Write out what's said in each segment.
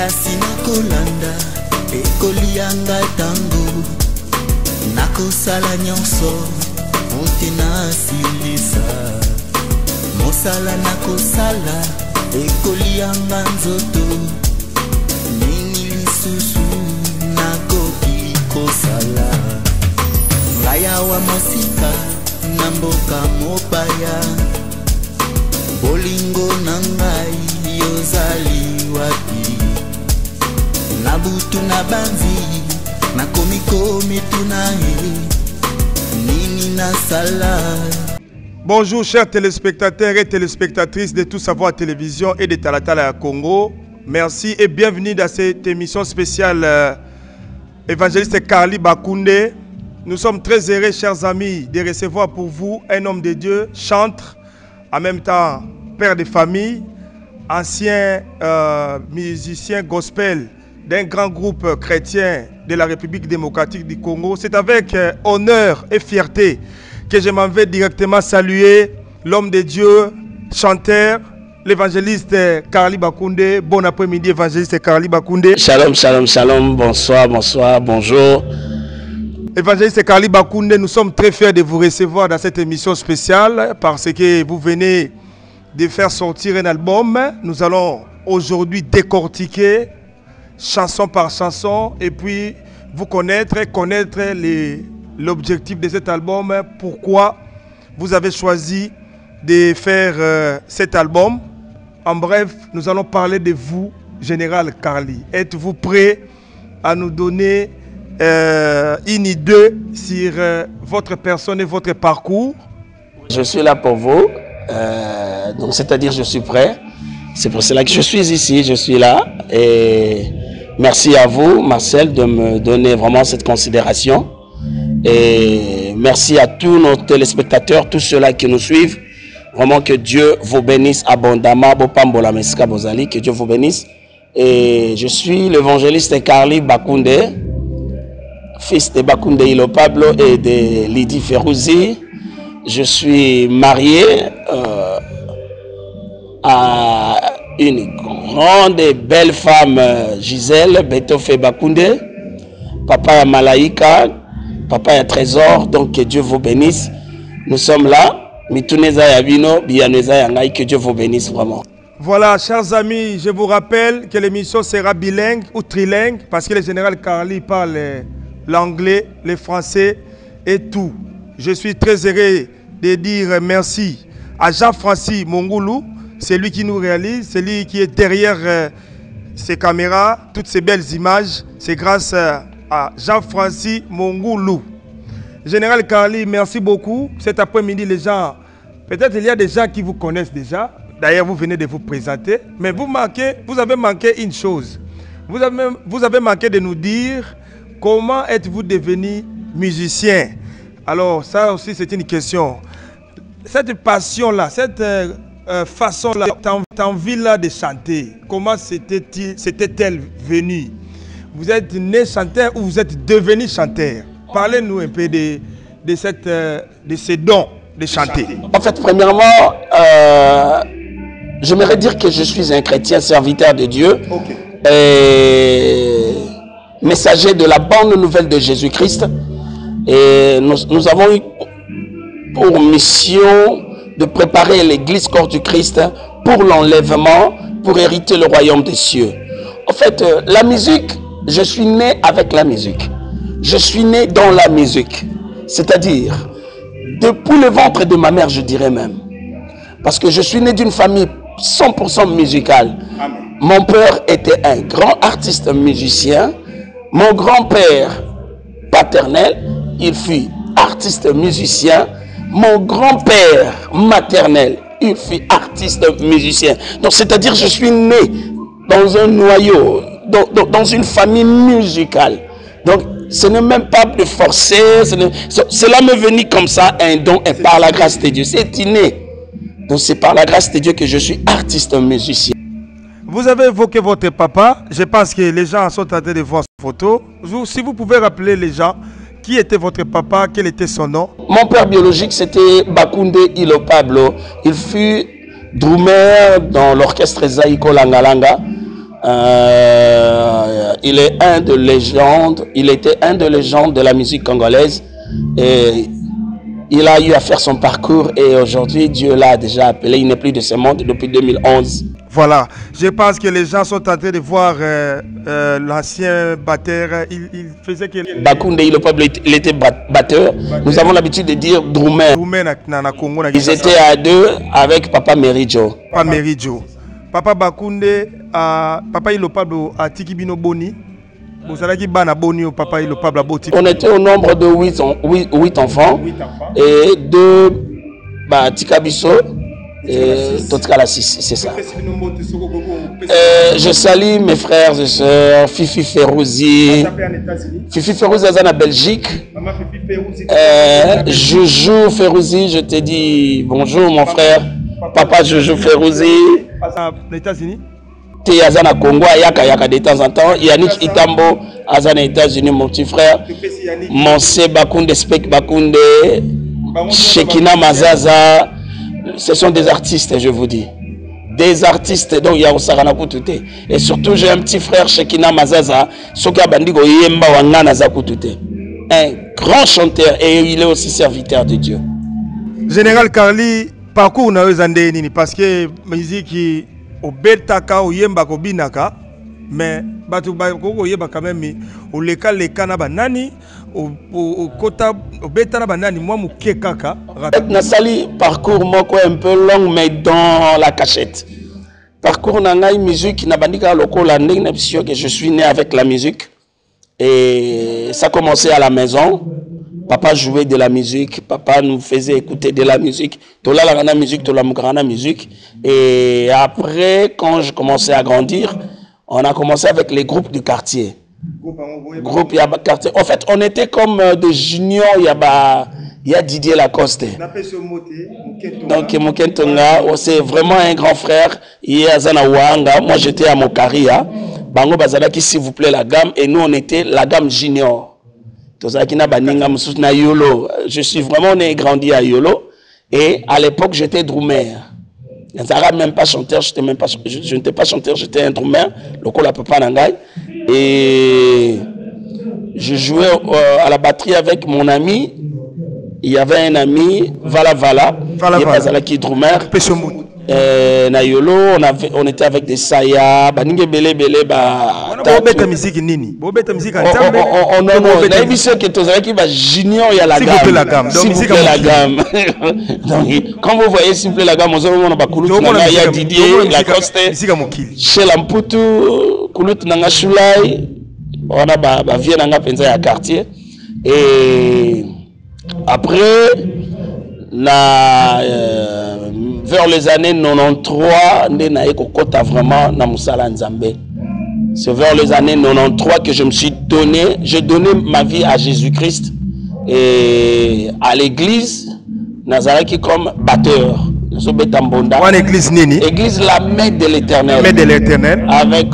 Kasi nakolanda ekolianga tango nakosala nyonso motina silisa mosala nakosala ekolianga nzoto nini lisusu nakoki kosala ngaya wa mosika na mboka mopaya bolingo na ngai yozali wapi nabutu na banzi na komikomi tunae nini na sala. Bonjour chers téléspectateurs et téléspectatrices de Tout Savoir Télévision et de Talatala Congo. Merci et bienvenue dans cette émission spéciale évangéliste Carly Bakoundé. Nous sommes très heureux, chers amis, de recevoir pour vous un homme de Dieu, chantre, en même temps père de famille, ancien musicien gospel d'un grand groupe chrétien de la République démocratique du Congo. C'est avec honneur et fierté que je m'en vais directement saluer l'homme de Dieu, chanteur, l'évangéliste Carly Bakoundé. Bon après-midi, évangéliste Carly Bakoundé. Shalom, shalom, shalom, bonsoir, bonsoir, bonjour. Évangéliste Carly Bakoundé, nous sommes très fiers de vous recevoir dans cette émission spéciale parce que vous venez de faire sortir un album. Nous allons aujourd'hui décortiquer chanson par chanson et puis vous connaître l'objectif de cet album, pourquoi vous avez choisi de faire cet album. En bref, nous allons parler de vous, Général Carly. Êtes-vous prêt à nous donner une idée sur votre personne et votre parcours? Je suis là pour vous, donc c'est-à-dire je suis prêt. C'est pour cela que je suis ici, je suis là. Et merci à vous, Marcel, de me donner vraiment cette considération. Et merci à tous nos téléspectateurs, tous ceux-là qui nous suivent. Vraiment que Dieu vous bénisse abondamment. Que Dieu vous bénisse. Et je suis l'évangéliste Carly Bakoundé, fils de Bakoundé Ilo Pablo et de Lydie Ferrouzi. Je suis marié à une grande et belle femme, Gisèle Betofé Bakoundé. Papa ya Malaïka, papa ya Trésor, donc que Dieu vous bénisse. Nous sommes là. Mituneza Yabino, Biyaneza Yangai, que Dieu vous bénisse vraiment. Voilà, chers amis, je vous rappelle que l'émission sera bilingue ou trilingue parce que le général Carly parle l'anglais, le français et tout. Je suis très heureux de dire merci à Jean-Francis Mongoulou, c'est lui qui nous réalise, c'est lui qui est derrière ces caméras, toutes ces belles images. C'est grâce à Jean-Francis Mongoulou. Général Carly, merci beaucoup. Cet après-midi, les gens, peut-être il y a des gens qui vous connaissent déjà. D'ailleurs, vous venez de vous présenter. Mais vous avez manqué une chose. Vous avez manqué de nous dire comment êtes-vous devenu musicien. Alors, ça aussi, c'est une question. Cette passion-là, cette façon-là, cette envie-là de chanter, comment c'était-elle venue? Vous êtes né chanteur ou vous êtes devenu chanteur? Parlez-nous un peu de ces dons de chanter. En fait, premièrement, j'aimerais dire que je suis un chrétien serviteur de Dieu, et messager de la bonne nouvelle de Jésus-Christ. Et nous avons eu pour mission de préparer l'église corps du Christ pour l'enlèvement, pour hériter le royaume des cieux. En fait, la musique, je suis né avec la musique. Je suis né dans la musique. C'est-à-dire, depuis le ventre de ma mère, je dirais même. Parce que je suis né d'une famille 100% musicale. Amen. Mon père était un grand artiste musicien. Mon grand-père paternel, il fut artiste musicien. Mon grand-père maternel, il fut artiste musicien. Donc, c'est-à-dire, je suis né dans un noyau, dans une famille musicale. Donc, ce n'est même pas de forcer. Cela m'est venu comme ça, un don, et par la grâce de Dieu. C'est inné. Donc, c'est par la grâce de Dieu que je suis artiste musicien. Vous avez évoqué votre papa. Je pense que les gens sont en train de voir cette photo. Si vous pouvez rappeler les gens, qui était votre papa, quel était son nom? Mon père biologique, c'était Bakoundé Ilo Pablo. Il fut drummer dans l'orchestre Zaïko Langalanga. Il est un de légendes. Il était un de légendes de la musique congolaise. Et il a eu à faire son parcours et aujourd'hui, Dieu l'a déjà appelé. Il n'est plus de ce monde depuis 2011. Voilà, je pense que les gens sont en train de voir l'ancien batteur. Il faisait que... Bakounde, il était batteur. Nous avons l'habitude de dire drummer. Ils étaient à deux avec Papa Meridjo. Papa Meridjo. Papa Bakounde, Papa Ilopablo a Tikibino Boni. On était au nombre de 8 enfants et 2 Tikabiso et Totkala 6, c'est ça. Je salue mes frères et sœurs, Fifi Ferrouzi. Fifi Ferrouzi est en Belgique. Joujou Ferrouzi, je te dis bonjour mon frère. Papa Joujou Ferrouzi. Les États-Unis. Azana Congo, Yaka de temps en temps. Yannick Itambo, Azana États-Unis, mon petit frère. Monse Bakounde, Spek Bakounde, Shekina Mazaza. Ce sont des artistes, je vous dis. Des artistes, donc il y a Osarana Koutouté. Et surtout, j'ai un petit frère, Shekina Mazaza, Soka Bandigo Yemba Wangana Zakoutouté. Un grand chanteur et il est aussi serviteur de Dieu. Général Carly, parcours na Zandénini, parce que musique au betaka au yemba ko binaka mais batu ba ko yeba quand même au leka na banani au kota au betana banani moi muke kaka na sali parcours moko un peu long mais dans la cachette. Parcours na ngai musique na bandika lokola ndenge na que je suis né avec la musique et ça commençait à la maison. Papa jouait de la musique, papa nous faisait écouter de la musique. Tola la musique, tola mukarana musique. Et après, quand je commençais à grandir, on a commencé avec les groupes du quartier. Groupe Yaba quartier. En fait, on était comme des juniors. Il y a Didier Lacoste. Donc Mokentonga, c'est vraiment un grand frère. Il y a Zana Wanga. Moi, j'étais à Mokaria. Bango Bazalaki, s'il vous plaît, la gamme. Et nous, on était la gamme junior. Je suis vraiment né et grandi à Yolo. Et à l'époque, j'étais drummer. Je n'étais pas chanteur, j'étais un drummer. Le papa Nangai. Et je jouais à la batterie avec mon ami. Il y avait un ami, Vala, qui est drummer. Na Yolo, on était avec des saya, baninge belé beta musique nini. Beta musique en tambe. On a vu ce que tozaki ba junior il y a la gamme. S'il vous plaît la gamme. Donc quand vous voyez s'il vous plaît la gamme, on a ba kulut na ya Didier Lacoste. Chez Lamputu, kulut na Shulai, on a ba vie na penza ya quartier et après vers les années 93, vraiment c'est vers les années 93 que je me suis donné, j'ai donné ma vie à Jésus-Christ et à l'église Nazareth comme batteur. Église Nini. Église la Main de l'Éternel. Main de l'Éternel. Avec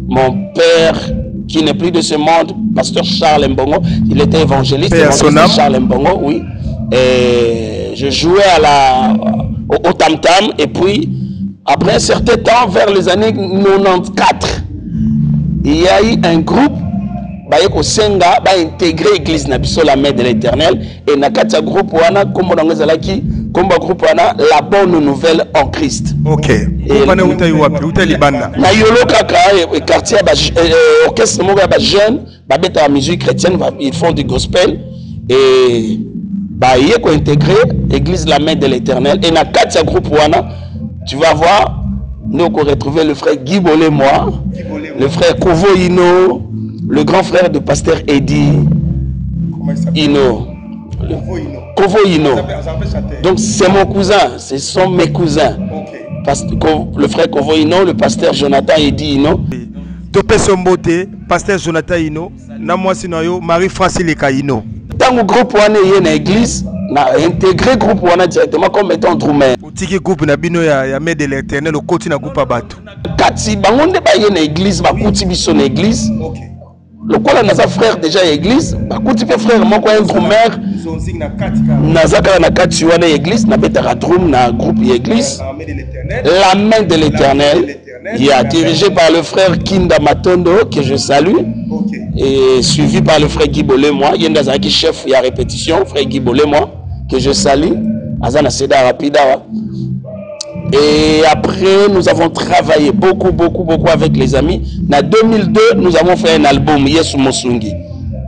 mon père qui n'est plus de ce monde, pasteur Charles Mbongo. Il était évangéliste. Charles Mbongo, oui. Et je jouais au tam-tam. Et puis, après un certain temps, vers les années 94, il y a eu un groupe qui Senga a intégré l'église la Main de l'Éternel. Et dans ce groupe, la bonne nouvelle en Christ. Ok. Na Yolo Kaka, quartier, orchestre jeune, la musique chrétienne, ils font du gospel. Et ils ont intégré l'église la Main de l'Éternel. Et dans ce groupe, tu vas voir, nous avons retrouvé le frère Guy Bolé, moi, le frère Kovo Ino, le grand frère de pasteur Eddie Ino. Kovo Ino. Donc c'est mon cousin, ce sont mes cousins. Le frère Kovo Ino, le pasteur Jonathan Eddie Ino. Topé Sombote, pasteur Jonathan Ino, Namwasinoyo, Marie-Francine Ino. Dans le groupe, on est dans l'église, on a intégré le groupe directement comme étant drummer. Le groupe ya Main de l'Éternel, le côté na groupe Abato. Kati, bangonde ba yé na église, ba kuti biso na église. Le quoi là, frère déjà l'église, ba kuti pe frère moko un drummer. Nazaka na kati wana église, na betara drum na groupe église. La Main de l'Éternel. dirigé par le frère Kinda Matondo, que je salue, et suivi par le frère Guy Bolé-moi. Il y a un chef, il y a répétition, frère Guy Bolé-moi, que je salue. Azana Seda Rapida. Et après, nous avons travaillé beaucoup avec les amis. En 2002, nous avons fait un album, Yesu Mosungi.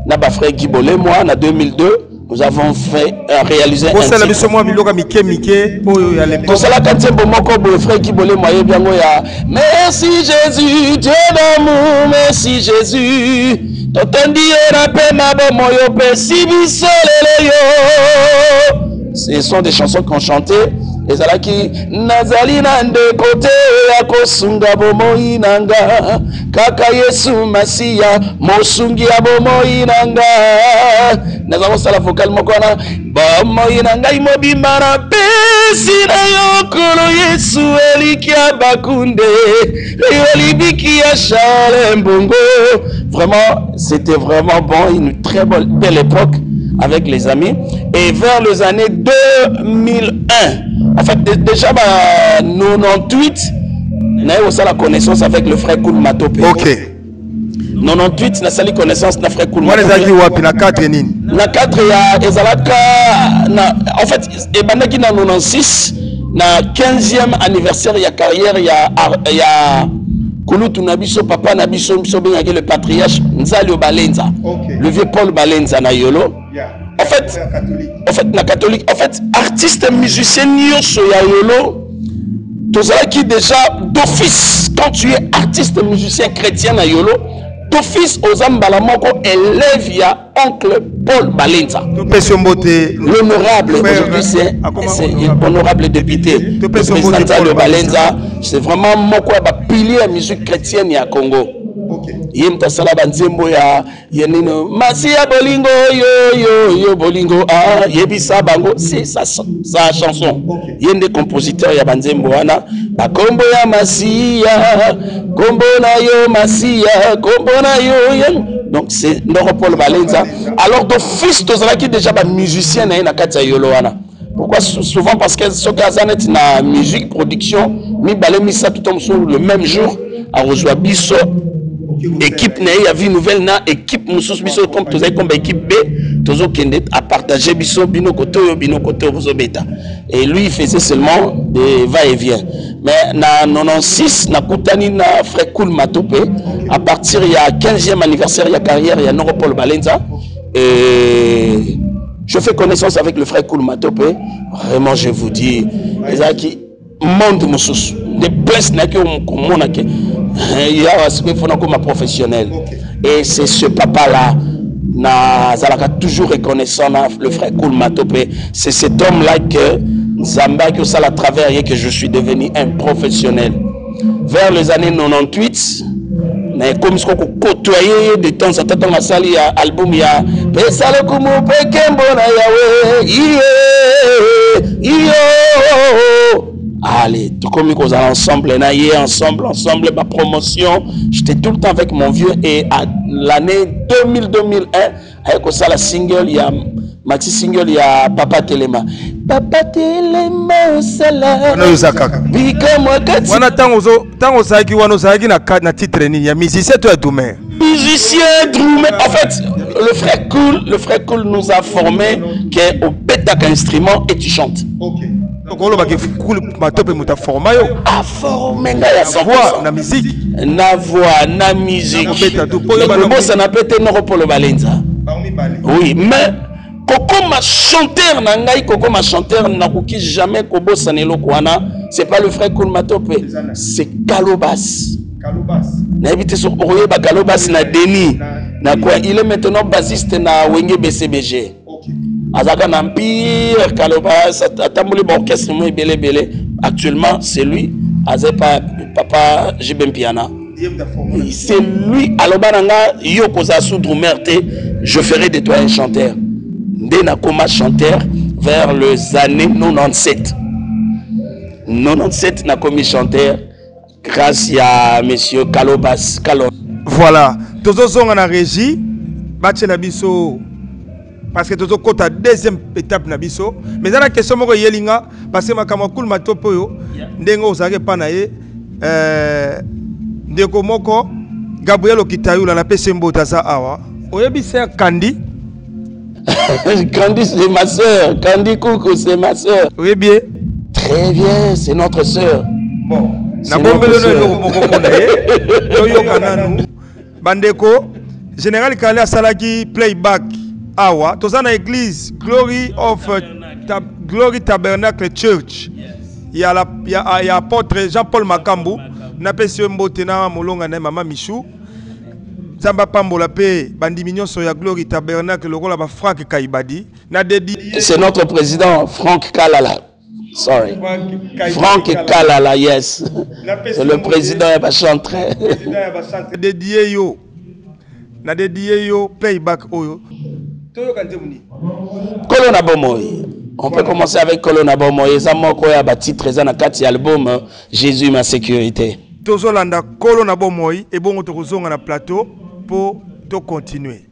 Naba frère Guy Bolé-moi, en 2002, nous avons réalisé un titre. Merci Jésus, Dieu d'amour, merci Jésus. Ce sont des chansons qu'on chantait. Et ça là qui nazali nande kote ya kosunga bomoi nanga kaka Yesu Masia mosungi ya bomoi nanga nazamo sala vocal mokona bomoi nanga imobimba na pesi na yokolo Yesu elikia bakunde elibiki ya chale mbongo. Vraiment, c'était vraiment bon, une très belle époque avec les amis. Et vers les années 2001, en fait déjà 98, on a eu aussi la connaissance avec le frère Koul Matope. Ok. 98, on a eu connaissance avec le frère Koul Matope. Na 4 na 4 ya ezalaka en fait ebandaki na 96 na 15e anniversaire ya carrière ya Kulutu Nabiso, papa Nabiso, le patriarche Nzali Balenza, le vieux Paul Balenza na Yolo. En fait, na catholique, en fait, artiste musicien Nyoso ya Yolo, tozala qui déjà d'office, quand tu es artiste musicien chrétien na Yolo, d'office aux Ambalamoko élève ya oncle Paul Balenza. L'honorable, aujourd'hui c'est honorable député. Le président Nzali Balenza, c'est vraiment moko ba pilier la musique chrétienne ya Congo. Yemta salaba nzembo ya yenino Masia bolingo yo bolingo ah yebisa bango, c'est sa chanson. Yende compositeur ya banzembo wana bakombo ya Masia kombo na yo Masia kombo na yo. Donc c'est Paul Balenza. Alors d'office tozala qui déjà ba musicien na kati ya Yolo wana. Pourquoi souvent? Parce que ce gazanet na musique production mi balemi ça tout le même jour à rejoindre biso équipe na ya vie nouvelle na équipe musus biso comme tous comme équipe B tozo kende à partager biso bino koto bozo beta, et lui il faisait seulement des va-et-vient. Mais na 96 na kutani na frère Koul Matope à partir il y a 15e anniversaire ya carrière ya Paul Balenza, et je fais connaissance avec le frère Koul Matope. Vraiment je vous dis ezaki monde musus des places na ki komona ke il y a un professionnel. Et c'est ce papa-là, Zalaka toujours reconnaissant le frère Koul Matope. C'est cet homme-là que Zamba qui a à travers et que je suis devenu un professionnel. Vers les années 98, comme ce qu'on côtoyait de temps en temps, on a sali album il y a Pesalo Kumu Pekembo na Yahweh. Allez, tout comme nous allons ensemble, ensemble, ma promotion. J'étais tout le temps avec mon vieux, et à l'année 2000-2001, avec ça la single, il y a maxi single, il y a Papa Telema. Papa Telema, Osala. Wana tango saiki wana saiki na titre ni ya musicien toi Doumé. Musicien Doumé. En fait, le frère Koul nous a formé qu'au pétac instrument et tu chantes. OK. Donc on va Koul Matope muta forma yo. A formé na voix na musique. Na voix na musique. Le boss na pété no Paul Balenza. Oui, mais Koko ma chanteur nangai, Koko ma chanteur n'a qui jamais Kobo Sanelo Kwana, c'est pas le frère Koul Matope, c'est Kalobas. Na évité sur Oyeba Kalobas na Denis. Na quoi, il est maintenant bassiste na Wenge BCBG. Azaka Nampire, Kalobas, Atamboli orchestre moi belé. Actuellement, c'est lui, Azepa Papa Jibem Piana. C'est lui, Alobananga, Yokoza Soudroumerte, je ferai de toi un chanteur. Ndena Koma chanteur vers les années 97. 97 n'a commis chanteur grâce à monsieur Kalobas. Voilà. Tozo zonga na régie, batche na biso parce que tozo kota deuxième étape na biso. Mais dans la question moko yelinga parce que makama Koul Matope yo ndengo ozake pa na ye ndeko moko Gabriel Okitayula na pese mbota za awa. Oyebi sœur Kandi? Kandi c'est ma sœur. Kandi Koukou c'est ma sœur. Oui bien. Très bien, c'est notre sœur. Bon, na bombelo no moko na ye. Yo kananu. Bandeko, Général Kale asalaki playback awa. Tozana église Glory Tabernacle Church. Il y a apôtre Jean-Paul Makambu. Na pesi mbote na molonga na mama Michou. Zamba pambola pe bandi mignon so ya Glory Tabernacle lokola ba Frank Kaibadi. Na dédié. C'est notre président Frank Kalala. Sorry. Frank Kalala, yes. C'est le président et chanteur. Dédié yo. Na dédié yo playback oyo. Toyo kanzemuni. Kolona Bomoy. On peut commencer avec Kolona Bomoy. Ça moko ya ba titre za na kati album Jésus ma sécurité. Tozolanda Kolona Bomoy et bon tokozonga na plateau pour to continuer.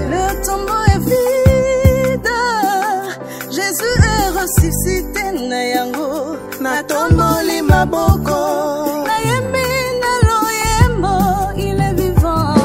Le tombeau est vide, Jésus est ressuscité na yango, na tomboli maboko, na yembi na loyembo, il est vivant.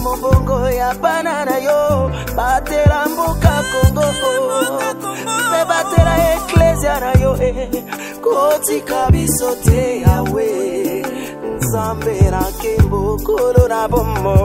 mobongo ya banana yo batela mboka Kongo pe batela eklesia na yo kotika biso te yawe nzambe na kembo kolo na bomo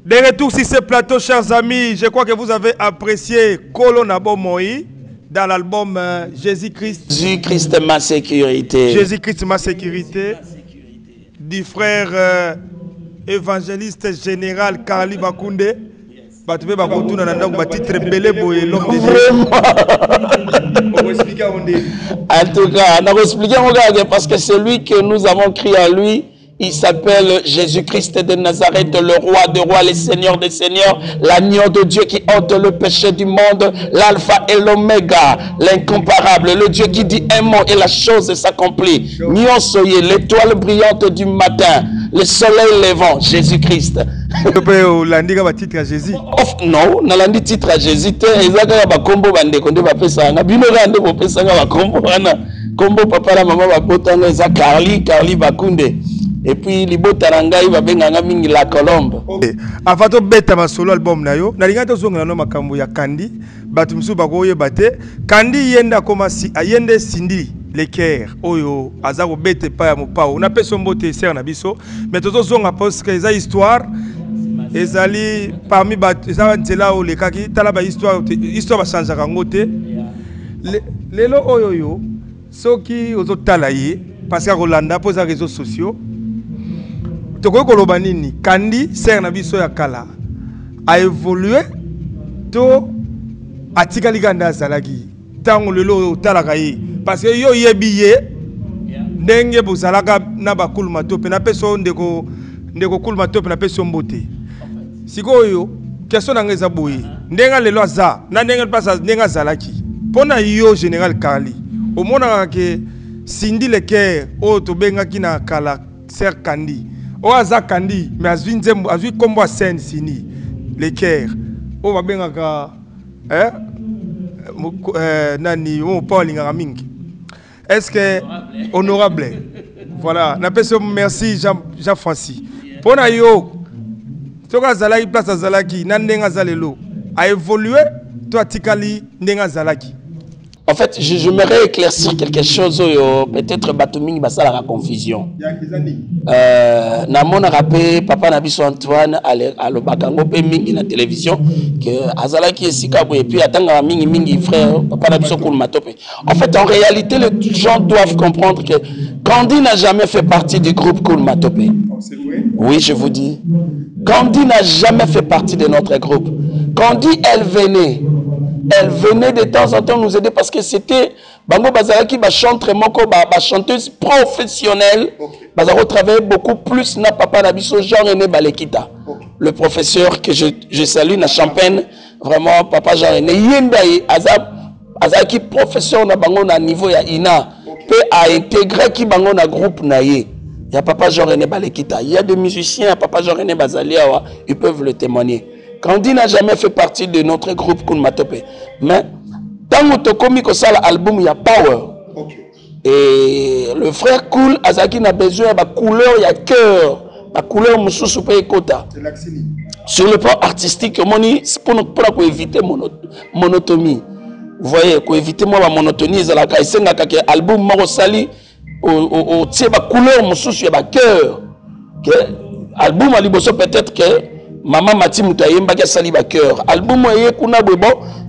De retour sur ce plateau, chers amis, je crois que vous avez apprécié Kolo Nabo Moi dans l'album Jésus-Christ. Jésus-Christ ma sécurité. Jésus-Christ ma sécurité. Du frère évangéliste général Karli Bakounde. En tout cas, on va expliquer parce que c'est lui que nous avons crié à lui. Il s'appelle Jésus-Christ de Nazareth, le roi des rois, le Seigneur des seigneurs, l'agneau de Dieu qui ôte le péché du monde, l'alpha et l'oméga, l'incomparable, le Dieu qui dit un mot et la chose s'accomplit. Nyonsoye, l'étoile brillante du matin, le soleil levant, Jésus-Christ. Non, on a dit titre à Jésus. Kombo papa la maman va botanga za Karli Bakounde. Et puis libo taranga va benga mingi la colombe. Avant to beta ma solo album na yo, na linga to zonga na makambo ya Kandi, batu msu bako yebate, Kandi yenda koma si ayende Sindi Leker oyo azako bete pa ya mopao. Na peso mbote ser na biso, mais to zonga parce que eza histoire ezali parmi batu eza ntela o lekaki tala ba histoire ba changera ngote. Lelo oyo yo ceux qui ont talaye parce que Rolanda pose les réseaux sociaux toko koloba nini Kandi ser na biso ya kala a évolué to atikali ganda zalaki tango lelo talaka yi parce que yo yebiye ndenge bozalaka na bakulu matope na peso ndeko kulu matope na peso mbote sikoyo question na ngeza boye ndenga lelo aza na ndenga pasa ndenga zalaki pona yo général Karli au monde que Sindi Leker o to benga kina kala ser Kandi o aza Kandi mais azwi kombo a scène Sindi Leker o va benga ka nani o Paulinga mingi est-ce que honorable voilà na peso merci Jean Francis pona yo to ka zalaki place zalaki na ndenga zalelo a évolué to atikali ndenga zalaki. En fait, j'aimerais éclaircir quelque chose, peut-être Batuming Basala la confusion. Namon a rappelé Papa Nabiso Antoine à l'Obakango Mingi la télévision que Azala qui est Sikabo et puis attendre Mingi frère Papa Nabiso Koulmatope. En fait, en réalité, les gens doivent comprendre que Kandi n'a jamais fait partie du groupe Koulmatope. C'est vrai? Oui, je vous dis. Kandi n'a jamais fait partie de notre groupe. Kandi, elle venait de temps en temps nous aider parce que c'était Bango Bazaraki, chanteuse professionnelle. Bazaro travaillait beaucoup plus na Papa Nabiso Jean-René Balekita. Le professeur que je salue na Champagne, vraiment Papa Jean-René. Yendaï, Azaki professeur na Bango na niveau ya INA. Peut a intégré qui Bango na groupe na ye. Il y a Papa Jean-René Balekita. Il y a des musiciens, Papa Jean-René Bazalia, ils peuvent le témoigner. Kandi n'a jamais fait partie de notre groupe Koulmatope. Mais tant que tu as ça l'album, il y a power. Et le frère Koul, Azaki n'a besoin de couleur, il y a cœur. La couleur Moussou Kota. Sur le plan artistique, pour éviter monotonie. Vous voyez, pour éviter la monotonie, il y a un album Marosali, au couleur Moussou, il y a cœur. Album à Liboso peut-être que Maman Mati Moutayemba qui a sali ba cœur. Album oye kuna bwebo.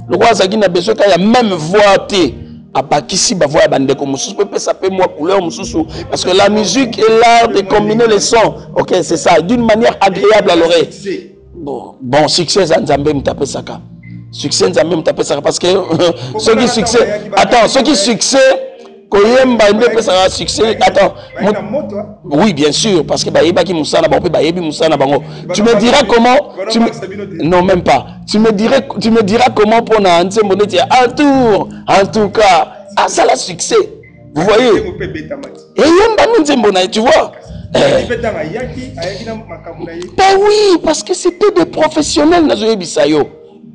Le roi Zagi na besoin qu'il y a même voix té. Abakisi ba voix bandeko mususu peut ça peut moi couleur mususu parce que la musique est l'art de combiner les sons. OK, c'est ça d'une manière agréable à l'oreille. Bon succès Nzambe mtape saka. Succès Nzambe mtape saka parce que ceux qui succès attends, ceux qui succès Koyemba nde pesa succès attends. Oui, bien sûr parce que baïba qui musana ba pe baïbi musana bango. Tu me diras comment non même pas. Tu me diras comment pour na nzembo neti un tour en tout cas ah ça la succès. Vous voyez? Et yemba nzembo na tu vois? Ben oui, parce que c'était des professionnels Nazoé Bisayo.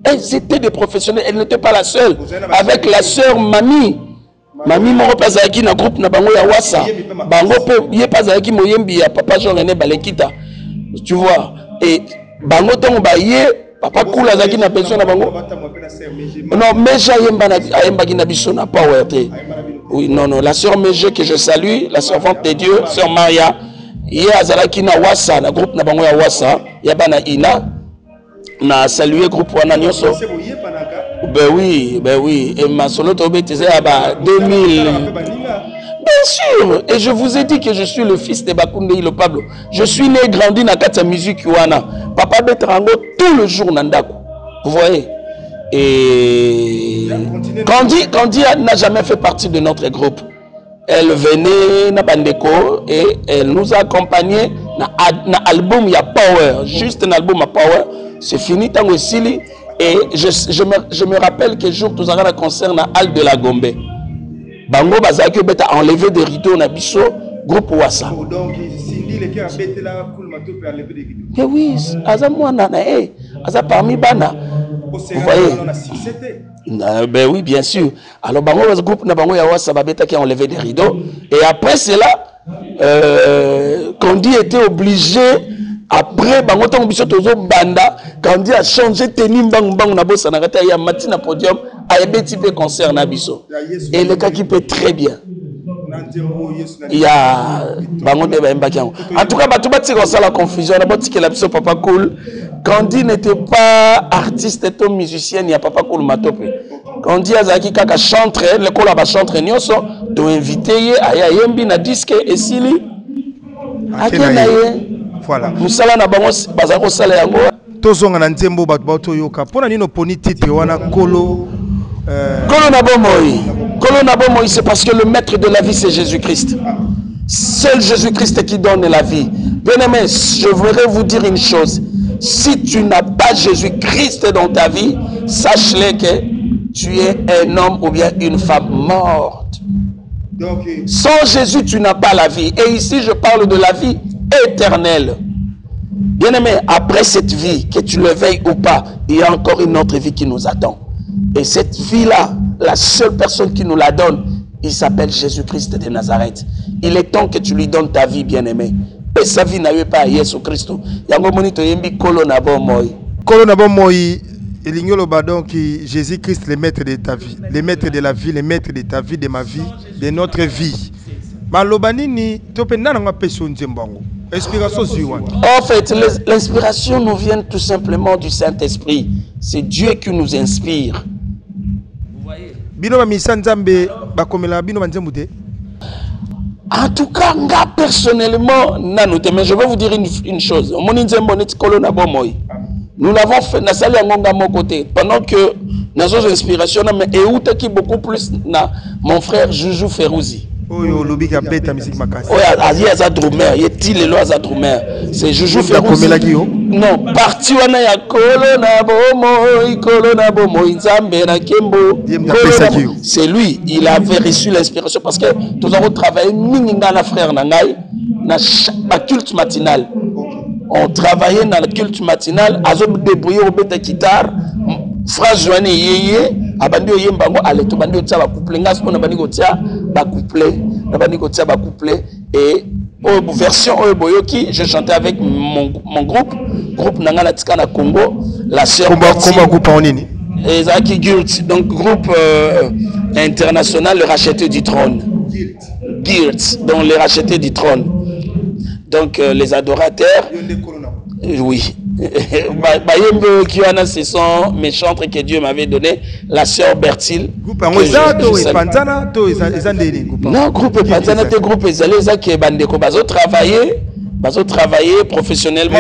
Elles étaient des professionnels, elle n'était pas la seule. Avec la sœur Mami. Mami moko pazaki na groupe na bango ya Wassa. Bango pe yé pazaki moyembi ya papa Jean René Balekita. Tu vois? Et bango tongo ba yé papa Kula zaki na pension na bango. Non, Meja yemba na yemba ki na biso na power te. Oui, non, la sœur Meja que je salue, la servante de Dieu, sœur Maria. Yé azalaki na Wassa, na groupe na bango ya Wassa, ya bana Ina. Na salué groupe wana nyonso. Ben oui, et ma solo tobe tese aba 2000. Bien sûr, et je vous ai dit que je suis le fils de Bakounde Ilo Pablo. Je suis né et grandi dans la musique wana. Papa Betrango tout le jour nandako. Vous voyez? Et Candy n'a jamais fait partie de notre groupe. Elle venait na Bandeko et elle nous a accompagnés na album ya Power, juste un album à Power. C'est fini tango sili et je me rappelle que jour tout ça concerne Al de la Gombe. Bango bazaki beta enlevé des rideaux na biso groupe Wassa. Donc Cindy le qui a bêté là cool mato peut enlever des rideaux. Mais oui, aza mwana na aza parmi bana. Vous voyez? Ben oui, bien sûr. Alors bango groupe na bango ya Wassa ba beta qui a enlevé des rideaux et après cela Candy était obligé. Après, bango tango biso tozo banda, Candy a changé tenue bang na bossa na kata ya matina podium, a ebeti pe concert na biso. Et le cas qui peut très bien. Il y a bango de ba mbakiango. En tout cas, ba tout bati ko la confusion, na boti que la biso Papa Cool. Candy n'était pas artiste et musicien, il y a Papa Cool matope. Candy azaki kaka chantre, le kola ba chantre nyonso, to inviter aya yembi na disque et sili. Akena ye. Voilà. Musala na bango bazako sala yango. Tozonga na nzembo bato bato yoka. Pona nino poni titre wana Kolo Kolo na bomoi, c'est parce que le maître de la vie c'est Jésus-Christ. Seul Jésus-Christ qui donne la vie. Bien-aimé, je voudrais vous dire une chose. Si tu n'as pas Jésus-Christ dans ta vie, sache-le que tu es un homme ou bien une femme morte. Donc, sans Jésus, tu n'as pas la vie. Et ici, je parle de la vie éternelle. Bien-aimé, après cette vie, que tu le veuilles ou pas, il y a encore une autre vie qui nous attend. Et cette vie-là, la seule personne qui nous la donne, il s'appelle Jésus-Christ de Nazareth. Il est temps que tu lui donnes ta vie, bien-aimé. Et sa vie n'a eu pas à Jésus-Christ. Kolo na bomoi, donc Jésus-Christ, le maître de ta vie, le maître de la vie, le maître de ta vie, de ma vie, de notre vie. En fait, l'inspiration nous vient tout simplement du Saint-Esprit. C'est Dieu qui nous inspire. Vous voyez? En tout cas, personnellement, mais je vais vous dire une chose. Nous l'avons fait, pendant que nos inspirations, mais et beaucoup plus mon frère Joujou Ferrouzi. C'est Joujou Ferrouzi. Non, parti wana ya Kolo na bomoi nzambe na kembo. C'est lui, il avait reçu l'inspiration parce que nous avons travaillé minga na frère nangai na culte matinal. On travaillait dans le culte matinal, azo débrouiller au bête guitare, phrase joine yeye, abandi oyembango ale to bandi otsa ba couple ngas pona bandi kotia ba couple et version Boyoki, je chantais avec mon groupe Nangana Tikana Congo, la sœur groupe en ligne. Et Zaki Guilt, donc groupe international, le racheté du trône. Guilt, donc les rachetés du trône. Donc les adorateurs, oui, Ce sont mes chantres que Dieu m'avait donné. La sœur Bertil. Non, groupe Panzana, te groupe Ezaleza qui est bandeko. Bazo travailler professionnellement.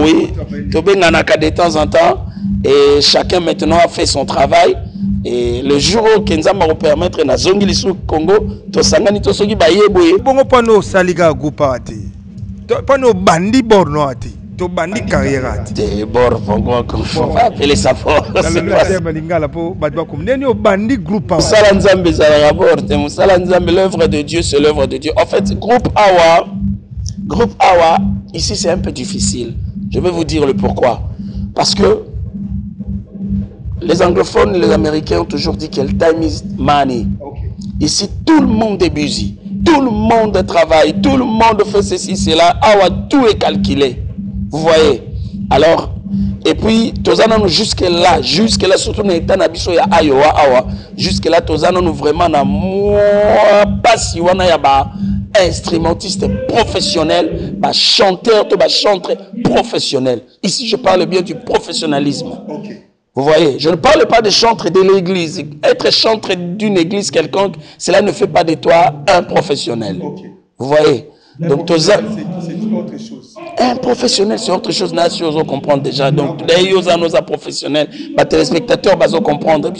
Oui, de temps en temps. Et chacun maintenant a fait son travail. Et le jour où Kenza m'a permettre na zongi lisu Congo, to sangani to soki bayeboye. Bongo pano saliga groupa ati. Pano bandi borno ati. To bandi carrière ati. Te bor bongo on va appeler ça fort. Balingala po badwa kum neni o bandi groupa. Musala Nzambe za rapport, Musala Nzambe, l'œuvre de Dieu, c'est l'œuvre de Dieu. En fait, groupe Awa, ici c'est un peu difficile. Je vais vous dire le pourquoi. Parce que les anglophones et les américains ont toujours dit que le time is money. Ici, tout le monde est busy. Tout le monde travaille. Tout le monde fait ceci, cela. Tout est calculé. Vous voyez? Alors, et puis, jusque-là, surtout dans l'état d'Abisso, jusque-là, nous vraiment, pas si on a instrumentiste professionnel, chanteur, chanteur professionnel. Ici, je parle bien du professionnalisme. Vous voyez, je ne parle pas de chantre de l'église. Être chantre d'une église quelconque, cela ne fait pas de toi un professionnel. Vous voyez. Donc, c'est autre chose. Un professionnel, c'est autre chose. Nation, on comprend déjà. Donc, d'ailleurs, nos professionnels, les téléspectateurs, ils vont comprendre.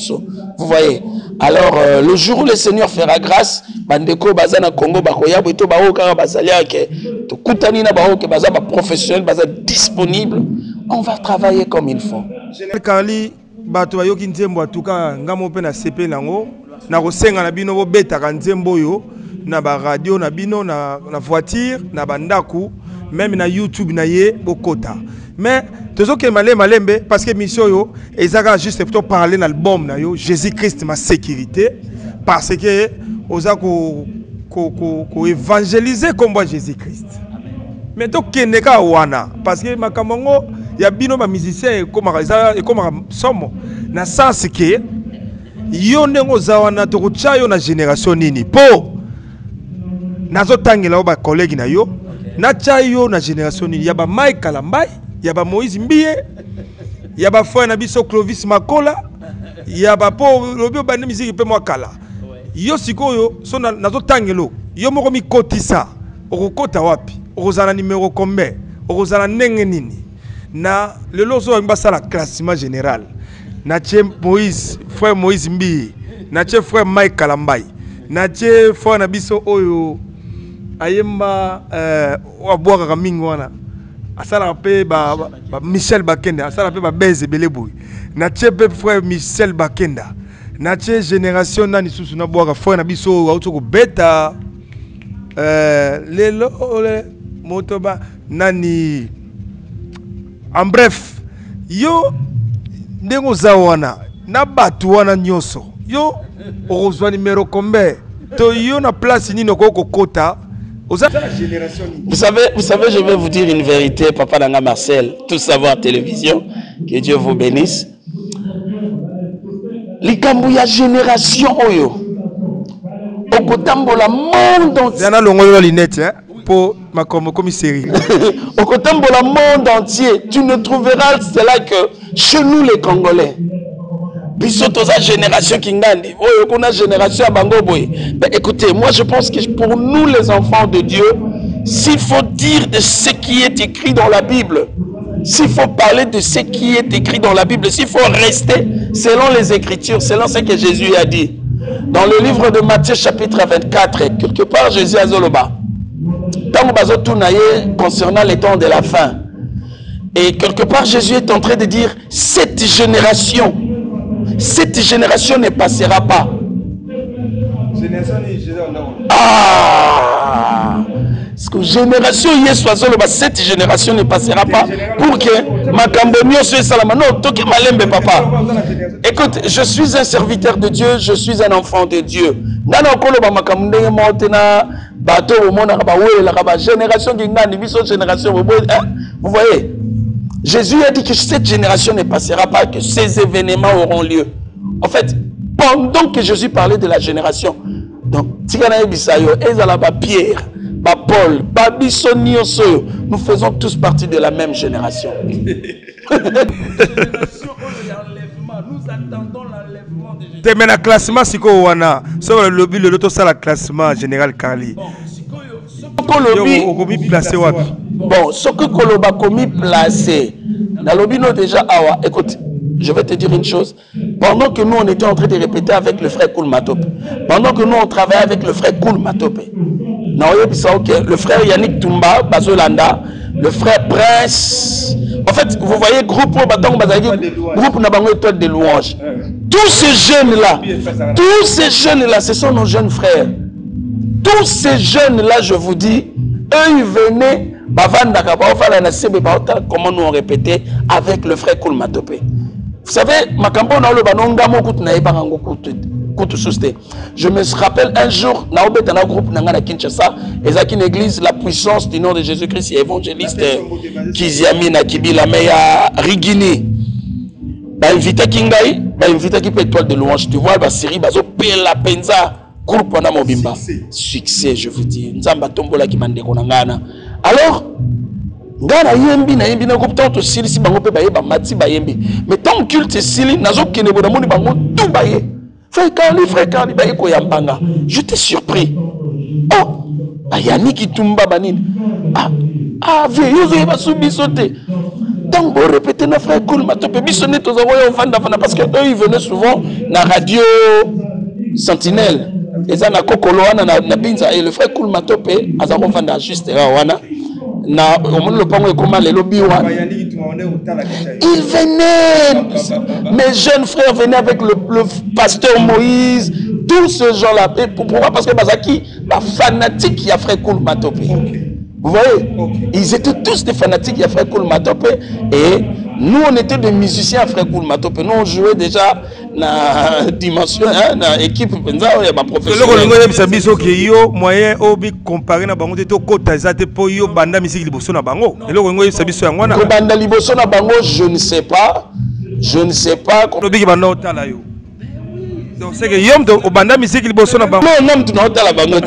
Vous voyez. Alors, le jour où le Seigneur fera grâce, bandeko bazana Congo bakoya boito baoka bazalia ke to kutani na baoke bazaba professionnel, bazaba disponible. On va travailler comme il faut. Carly, bato bayoki nzembo atuka ngamo pe na CP nango na kosenga na bino bo betaka nzembo yo na ba radio na bino na voiture na bandaku même na YouTube na ye bokota. Mais tozoke malembe parce que mission yo ezaka juste plutôt parler dans l'album na yo Jésus Christ ma sécurité parce que oza ko évangéliser comme Jésus Christ. Mais to keneka wana parce que makamongo ya bino ba musicien comme somo na sens que yo ndenge ozawana to kocha yo na génération nini po nazo tangela ba collègue na yo na cha yo na génération nini ya ba Mike Kalambai ya ba Moïse Mbiye ya ba frère na biso Clovis Makola ya ba po lobio ba musique pe mo kala yo sikoyo so nazo tangelo yo moko mi kotisa okokota wapi okozala numéro combien okozala ndenge nini na le lozo mbasa la classement général na tche Moïse frère Moïse Mbi na tche frère Mike Kalambai na tche frère na biso oyo ayemba wabwaka kamingi wana asala pe ba Michel Bakenda asala pe ba Beze Beleboui na tche pe frère Michel Bakenda na tche génération nani susu na bwaka frère na biso auto ko beta lelo ole motoba nani. En bref, yo ndengo zawana na batu wana nyoso yo ozwa numéro combien to yo na place ni noko kota oza génération. Vous savez, je vais vous dire une vérité, papa Nanga Marcel, tout savoir télévision, que Dieu vous bénisse. Likambuya génération oyo okotambola monde entier. Yana longoyo linette hein. Pour ma commissaire. Au côté de le monde entier, tu ne trouveras cela que chez nous les Congolais. Puis surtout la génération qui ngandi, oh qu'on a génération à Bango Boy. Mais écoutez, moi je pense que pour nous les enfants de Dieu, s'il faut dire de ce qui est écrit dans la Bible, s'il faut parler de ce qui est écrit dans la Bible, s'il faut rester selon les Écritures, selon ce que Jésus a dit. Dans le livre de Matthieu chapitre 24, quelque part Jésus a zoloba. Concernant les temps de la fin. Et quelque part, Jésus est en train de dire, cette génération ne passera pas. Cette génération ne passera pas pour que Makambonio soit salama. Non, toke malembe papa. Écoute, je suis un serviteur de Dieu, je suis un enfant de Dieu. Vous voyez, Jésus a dit que cette génération ne passera pas, que ces événements auront lieu. En fait, pendant que Jésus parlait de la génération, donc, Tigana Bisayo, Ezalaba Pierre, Paul, Babiso Nyoso, nous faisons tous partie de la même génération. Nous attendons l'enlèvement de Jésus. Mais le classement, c'est quoi wana? Sur le lobby, le loto, ça le classement général Carly. Bon, ce que Koloba commis placé, dans le lobby, déjà, awa, écoute. Je vais te dire une chose. Pendant que nous, on était en train de répéter avec le frère Koul Matope, pendant que nous, on travaillait avec le frère Koul Matope, le frère Yannick Toumba, Bazolanda, le frère Prince. En fait, vous voyez, groupe Nabango Étoile de louanges. Tous ces jeunes-là, ce sont nos jeunes frères. Tous ces jeunes-là, je vous dis, eux, ils venaient, comment nous on répétait avec le frère Koul Matope. Vous savez, je me rappelle un jour, dans un groupe à Kinshasa, et une église, la puissance du nom de Jésus-Christ, évangéliste Kiziami Nakibila Meya Rigini. Invité Kingai, invité qui peut étoile de louange. Tu vois, la série, bazo la penza, groupe wana mobimba. Succès, je vous dis. Nzamba tombola ki mande konangana. Alors, ngana yembi na yembi na groupe tant sili si bango pe baye ba mati ba yembi. Mais tant culte sili nazo kene boda moni bango tout baye. Frère Carly baye ko yambanga. J'étais surpris. Oh, Yannick Kitumba banine. Vieux yozo ba subi sauter. Donc on répétait nos frères Koul Matope bisonné tous envoyés fanda parce que eux ils venaient souvent na radio Sentinelle. Et ça na kokoloana na binza et le frère Koul Matope azako fanda juste wana. Na le pongo comment les lobby il venait, mes jeunes frères venaient avec le pasteur Moïse, tous ces gens-là. Pourquoi? Parce que Bazaki, la fanatique qui a frère Koul Matope. Vous voyez, ils étaient tous des fanatiques qui a frère Koul Matope et nous on était des musiciens à frère Koul Matope. Nous on jouait déjà na dimension, na équipe penza ya ba professionnel. Le ko biso ke yo moyen obi comparer na bango te kota zate po yo banda musique liboso na bango. Le ko ngoye biso yango na. Ko banda liboso na bango, je ne sais pas. Obi ki banda otala yo. Donc c'est que yom to banda musique liboso na bango. Non, tu na otala bango.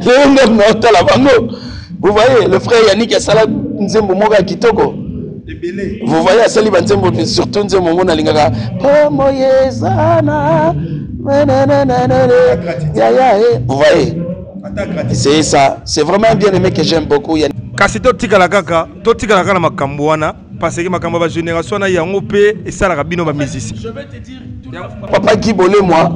Non, na otala bango. Vous voyez, le frère Yannick Asala Nzembo Moga Kitoko. Vous voyez, à Sali Banzembo, surtout Nzembo Mona Lingaka. Oh, Moyezana. Vous voyez, c'est ça. C'est vraiment un bien-aimé que j'aime beaucoup. Kasi to tikala kaka na makambo wana parce que makambo ba génération na yango pe et ça la rabino ba musicien. Je vais te dire Papa Guibolé, moi,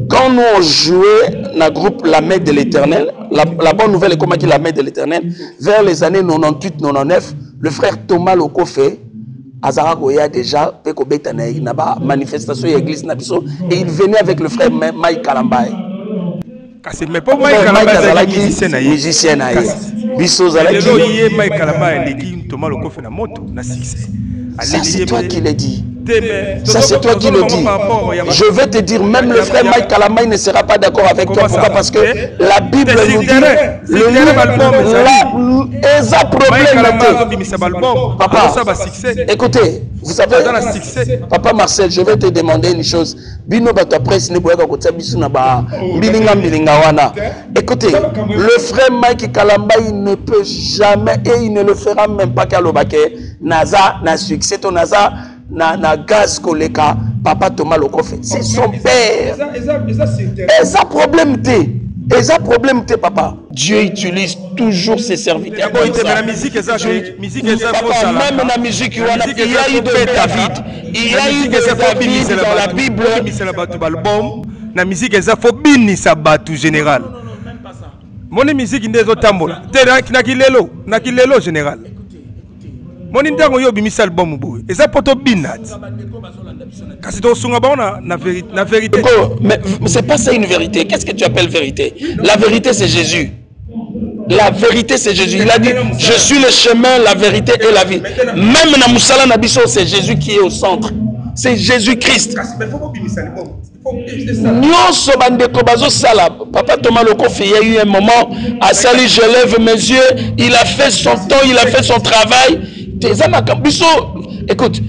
quand nous on jouait dans le groupe La Main de l'Éternel, la bonne nouvelle est comment dit La Main de l'Éternel, vers les années 98-99, le frère Thomas Lokofé, Azara Goya déjà, Peko Betanaï, Naba, manifestation et église Nabiso, et il venait avec le frère Mike Kalambaye. Mais pas Mike Kalambaye, musicien. Biso Zalaki. Mike Kalambaye, Thomas Lokofé na moto, na succès. Ça c'est toi qui l'as dit. Ça c'est toi qui le dis. Je vais te dire, même le frère Mike Kalambaye ne sera pas d'accord avec toi. Pourquoi? Parce que la Bible nous dit le livre est un problème. Papa, écoutez, vous savez, Papa Marcel, je vais te demander une chose. Écoutez, le frère Mike Kalambaye ne peut jamais et il ne le fera même pas qu'à l'Obake. Naza, na succès, ton Naza. Na gaz koleka papa Thomas Lokofé c'est son père et ça problème t'es papa. Dieu utilise toujours ses serviteurs. La musique est ça même la musique il y a eu de David, il y a eu de David dans la Bible. La musique est ça faut binisa batu général. Mon musique ndezo tambola na kilelo général. Mon intango yo bimisa album boy. Et ça poto binat. Kasi to sunga ba na vérité. Mais c'est pas ça une vérité. Qu'est-ce que tu appelles vérité? La vérité c'est Jésus. La vérité c'est Jésus. Il a dit je suis le chemin, la vérité et la vie. Même na musala na biso c'est Jésus qui est au centre. C'est Jésus-Christ. Nyonso bandeko bazo sala. Papa Thomas Lokofé, il y a eu un moment à Sali, je lève mes yeux, il a fait son temps, il a fait son travail. Écoute,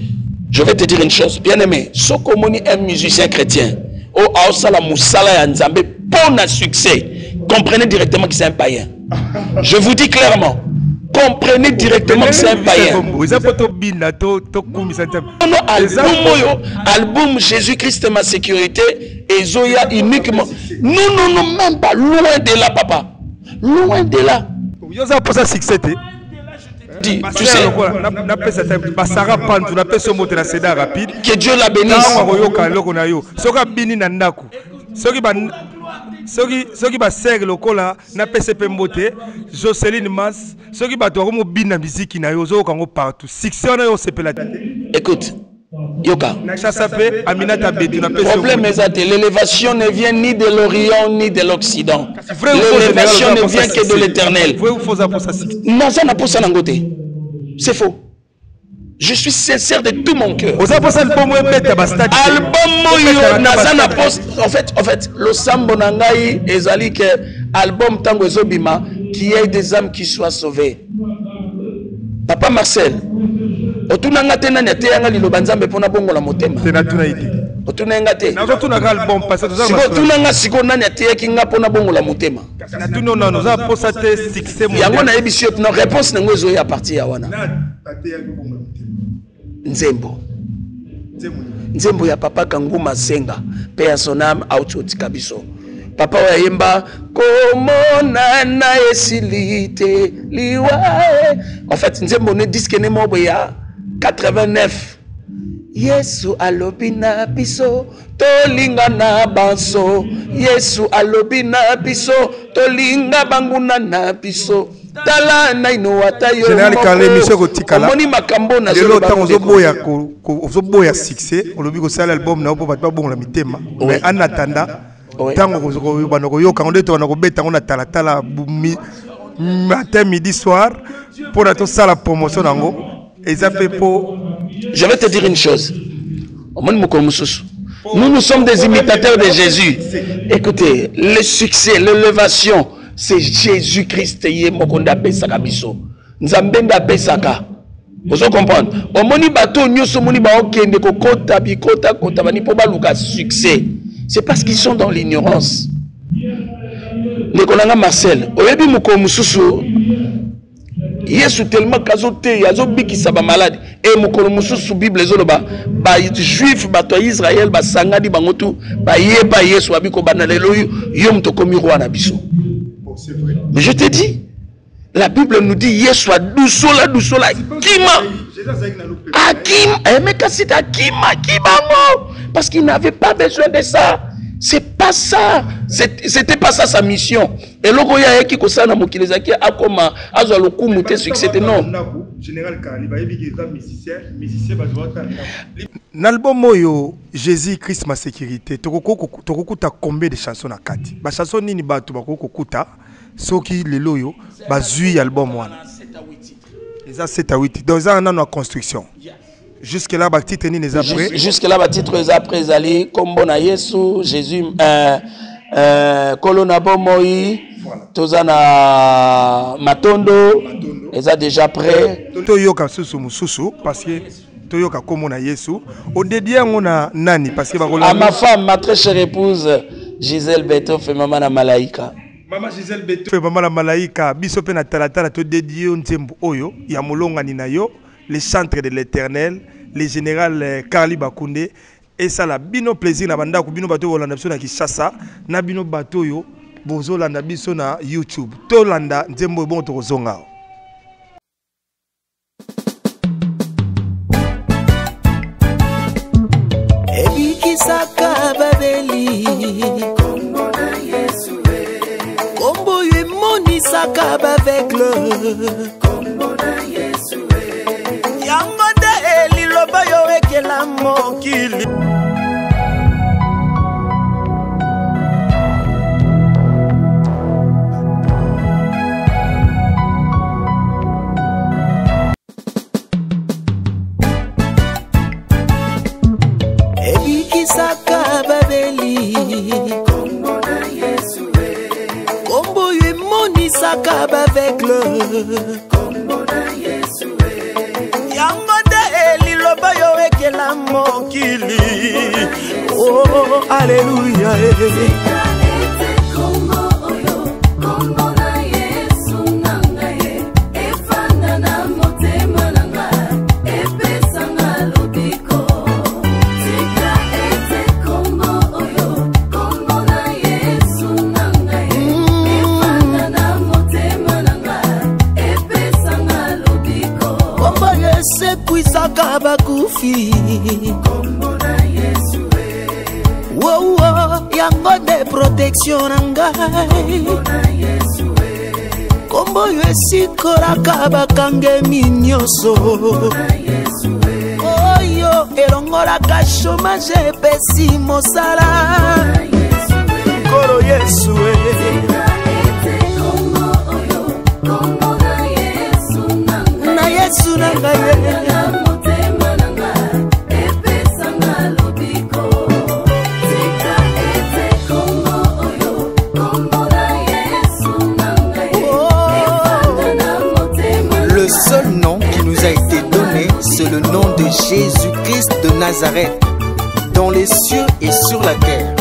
je vais te dire une chose, bien aimé. Sokomoni est un musicien chrétien. Oh, Aosala Moussala Yanzambe, pour un succès. comprenez directement que c'est un païen. Je vous dis clairement. Comprenez directement que c'est un païen. Album Jésus-Christ ma sécurité et Zoya uniquement. Non, même pas. Loin de là, papa. Loin de là. Tu sais, que Dieu la bénisse. Ceux qui basèrent le cola na PCP Mbote, Jocelyne Mas, ceux qui battent au bina musique na yozo kango partout. Succès na yo sepela. Écoute, Yoka. Le problème est que l'élévation ne vient ni de l'Orient ni de l'Occident. L'élévation ne vient que de l'Éternel. Non, ça n'a pas ça n'angote. C'est faux. Je suis sincère de tout mon cœur. Album Nazana post en fait le sambo nangai ezali que album tango ezobima qui ait des âmes qui soient sauvées. Papa Marcel, otunanga tena nyate yanga liloba nzambe pona bongo la motema. Otunanga te. Nazotunanga album parce que ça otunanga siko nani ate kinga pona bongo la motema. Non, nous avons posté succès mondial. Yango na ebisio na réponse nango ezoya à partir ya wana. Nzembo ya papa Kanguma Senga pe ya sonam auchoti kabiso. Papa wa yemba komona na esilite liwae. En fait nzembo ne disque ne mobo ya 89. Yesu alobina biso tolinga na banso. Yesu alobina biso tolinga banguna na biso. Général Carlé Michel Gotikala. Ozoboya succès, on lobi ko sala album na po pas bon la mitema. Mais en attendant, tango ko banoko yo quand on est on ko beta on a tala matin midi soir pour la sala promotion nango. Et ça fait pour. Je vais te dire une chose. Nous sommes des imitateurs de Jésus. Écoutez, le succès, l'élévation, c'est Jésus-Christ yé mokonda pesaka biso. Nzambenda pesaka. Vous comprenez? Omoni bato nyoso moni ba okende ko kota bikota kota bani po baluka succès. C'est parce qu'ils sont dans l'ignorance. Nekolanga Marcel, oyebi moko mususu Yesu tellement kazote yazo bikisa ba malade et moko mususu Bible ezoloba ba juif bato Israël ba sangadi bangotu ba yeba Yesu abiko banalelo yo mtokomi roi na biso. Mais je te dis, la Bible nous dit Yesu a dousola kima. Akima, mais c'est Akima, kibango, parce qu'il n'avait pas besoin de ça. C'est pas ça. C'était pas ça sa mission. Et logo ya eki ko sana mokilezaki akoma azwa lokumu te succès non. Général Carli ba yebi ki musicien ba doit. L'album oyo Jésus Christ ma sécurité tokokuta combien de chansons na kati. Ba chanson nini ba to bakokuta soki lelo yo ba zui album wana. Les a 7 à 8 dans un an en construction. Jusque là ba titre ni les après. Jusque là ba titre les après ali kombo na Yesu Jésus kolona bomoi tozana matondo les a déjà prêt. Toyoka susu mususu parce que toyoka komo na Yesu au dédié ngona nani parce que ba à ma femme ma très chère épouse Gisèle Beto fait maman na malaika. Maman Gisèle Beto fait maman la malaika biso pe na talatala to dédié nzembo oyo ya molonga ni na yo les chantres de l'Éternel les général Carli Bakoundé et ça la bino plaisir na banda ko bino bato bolanda biso na Kinshasa na bino bato yo bozolanda biso na YouTube to landa nzembo bon to kozonga. Ebikisaka babeli kombo na Yesu kombo yemonisaka baveugle kombo na Yesu yango de liloba yo ekela mokili Ebikisaka babeli kombo na Yesu kombo yemonisaka baveugle kombo na Yesu yango de liloba yo ekela mokili oh alléluia Wow, yango de protection ngai kombo yo esikolaka bakangemi nyonso oyo elongolaka chômage epesi mosala kolo Yesu na Yesu na ngai c'est le nom de Jésus-Christ de Nazareth, dans les cieux et sur la terre.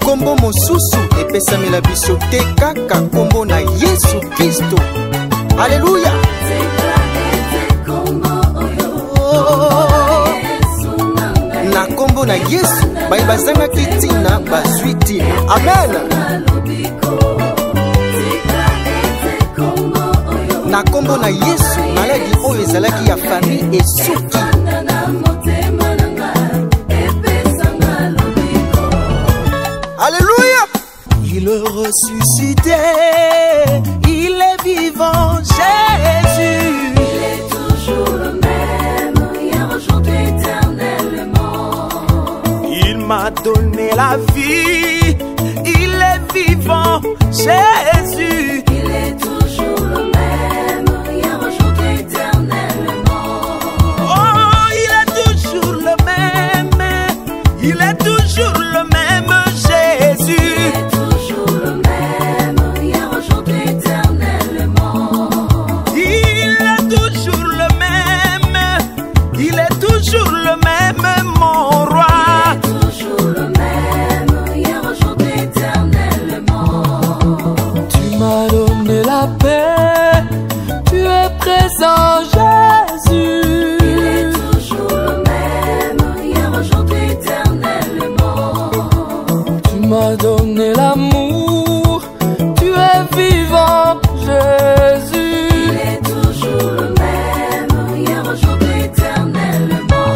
Kombo mosusu epesami la biso te kaka kombo na Yesu Kristo. Alléluia. Na kombo na Yesu bai bazanga kitina bazwiti. Amen. Na kombo na Yesu maladi oyo ezalaki ya famille esuki. Alléluia. Il est ressuscité, il est vivant, Jésus. Il est toujours le même, hier, aujourd'hui, éternellement. Il m'a donné la vie, il est vivant, Jésus. Il est toujours le même, hier, aujourd'hui, éternellement. Oh, il est toujours le même, il est toujours le même, Jésus. Il est toujours le même, hier, aujourd'hui, éternellement. Il est toujours le même, il est toujours le même, mon roi. Il est toujours le même, hier, aujourd'hui, éternellement. Tu m'as donné la paix, tu es présent, Jésus. Il est toujours le même, hier, aujourd'hui, éternellement. Tu m'as donné l'amour, tu es vivant, Jésus. Il est toujours le même, hier, aujourd'hui, éternellement.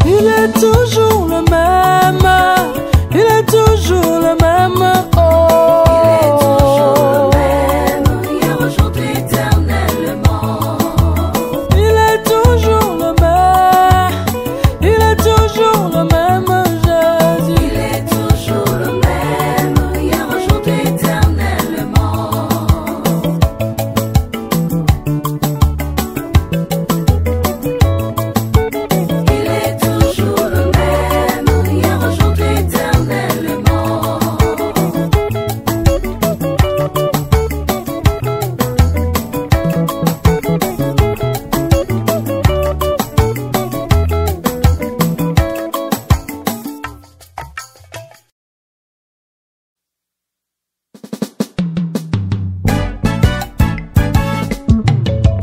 Il est toujours le même, il est toujours le même, oh. Il est toujours le même, hier, aujourd'hui, éternellement. Il est toujours le même, il est toujours le même, Jésus. Il est toujours le même, hier, aujourd'hui, éternellement. Il est toujours le même, hier, aujourd'hui, éternellement.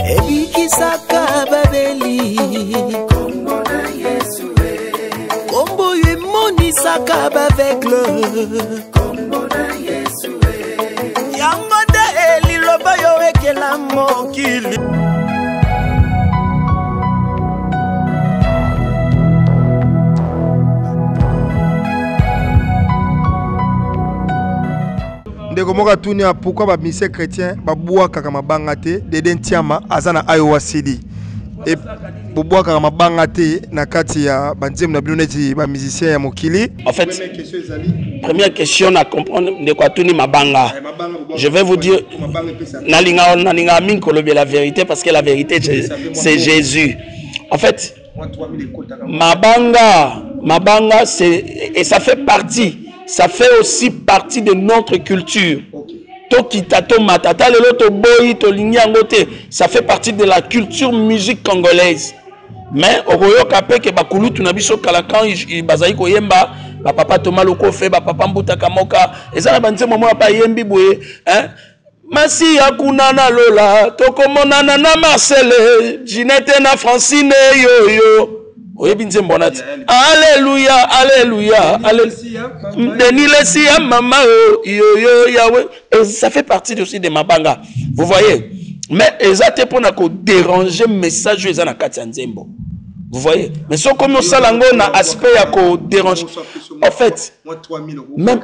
Ebikisaka babeli, Kombo na Yesu, kombo emonisaka baveugle. kombo na Yesu, Yango nde liloba yo ekela mokili. ndeko moko atuni ya pourquoi ba mission chrétien babwaka mabanga te Dede Ntiama azana Iowa City et babwaka mabanga te na kati ya banzemu na bino neti ba musicien ya mokili. En fait, première question à comprendre de quoi tout ni mabanga. Je vais vous dire, nalinga min kolobi la vérité parce que la vérité c'est Jésus. En fait, mabanga c'est et ça fait partie. Ça fait aussi partie de notre culture. Ça fait partie de la culture musique congolaise. Mais au Royo Kapé que bakulu tunabiso kalakan bazaï koyemba papa Thomas Lokofe, papa Mbuta Kamoka, et ça, moi, pas yembi boué, hein. Masi akunana Lola, tokomonana na Marcel, Ginette na Francine, yo. Oui, bien bonat. Alléluia, alléluia, alléluia. Denis Lessia, maman, yo, Yahweh. Et ça fait partie aussi de ma banga. Vous voyez? Mais exactement pour nous déranger le message de la Katanzembo. Vous voyez? Mais ce comme ça, on a aspect à déranger. En fait, même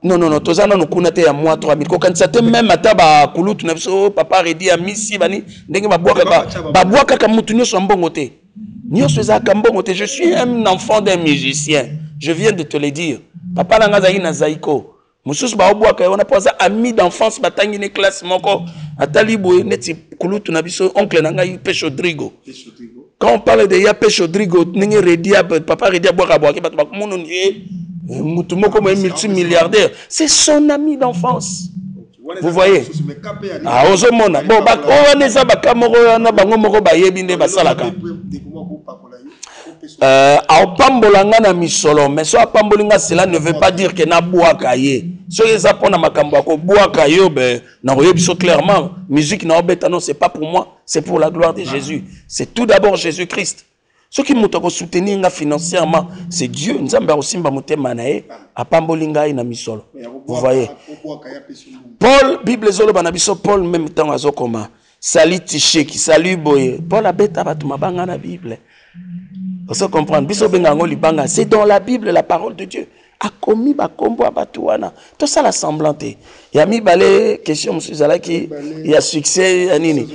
non, tous les ans nous connaissons à moi 3000. Quand c'était même à taba kulu tu n'as papa redi à misi bani ndenge babwa kaka mutunyo so mbongote. Je suis un enfant d'un musicien. Je viens de te le dire. Papa nanga zayi na zaiko. Mususu ba obwaka on a pas ami d'enfance batangi ne classe moko atali boye neti kulu tu na biso oncle nanga Pêche Rodrigo. Quand on parle de Pêche Rodrigo, papa Redi multimilliardaire. C'est son ami d'enfance. Vous voyez? Ah, Ozomona. Bon, on est à Bakamoro, on a Bangomoro, Bayebinde, Basalaka. A Pambolanga na misolo, mais so Pambolinga, cela ne veut pas dire que na Bouakaye. So les Apona Makambako, Bouakayo, ben, na Royebiso clairement, musique na Obeta, non, c'est pas pour moi, c'est pour la gloire de Jésus. C'est tout d'abord Jésus-Christ. Ce qui m'a soutenir financièrement, c'est Dieu. Nous avons aussi manae à Pambolinga et na misolo. Vous voyez? Paul, Bible Zolo Banabiso, Paul, même temps à Zokoma. Salut Ticheki, salut Boye. Paul a bête à Batumabanga na Bible. Vous comprenez? C'est dans la Bible la parole de Dieu. A commis bakombo abatuana. Tout ça la semblanté. Il y a mis balé question monsieur Zalaki, il y a succès nini.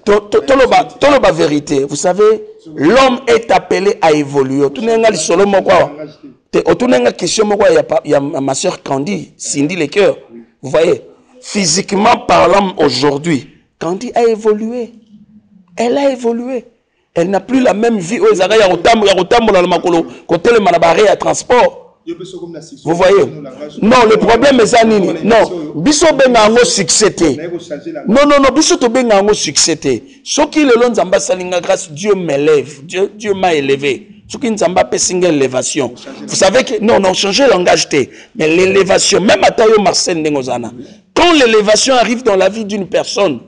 Toloba vérité. Vous savez, l'homme est appelé à évoluer. Tout n'est pas solo quoi. Tout n'est pas question quoi, il y a ma sœur Candy, Cindy les cœurs. Vous voyez, physiquement parlant aujourd'hui, Candy a évolué. Elle a évolué. Elle n'a plus la même vie. Côté le manabaré à transport. Vous voyez? Non, le problème est ça. Non, biso benga succès. Non, biso to benga succès. Ce qui le long zamba salinga grâce, Dieu m'élève. Dieu m'a élevé. Ce qui nzamba pe single élévation. Vous savez que non, changer le langage mais l'élévation, même à Tayo Marcel Ndengozana. Quand l'élévation arrive dans la vie d'une personne,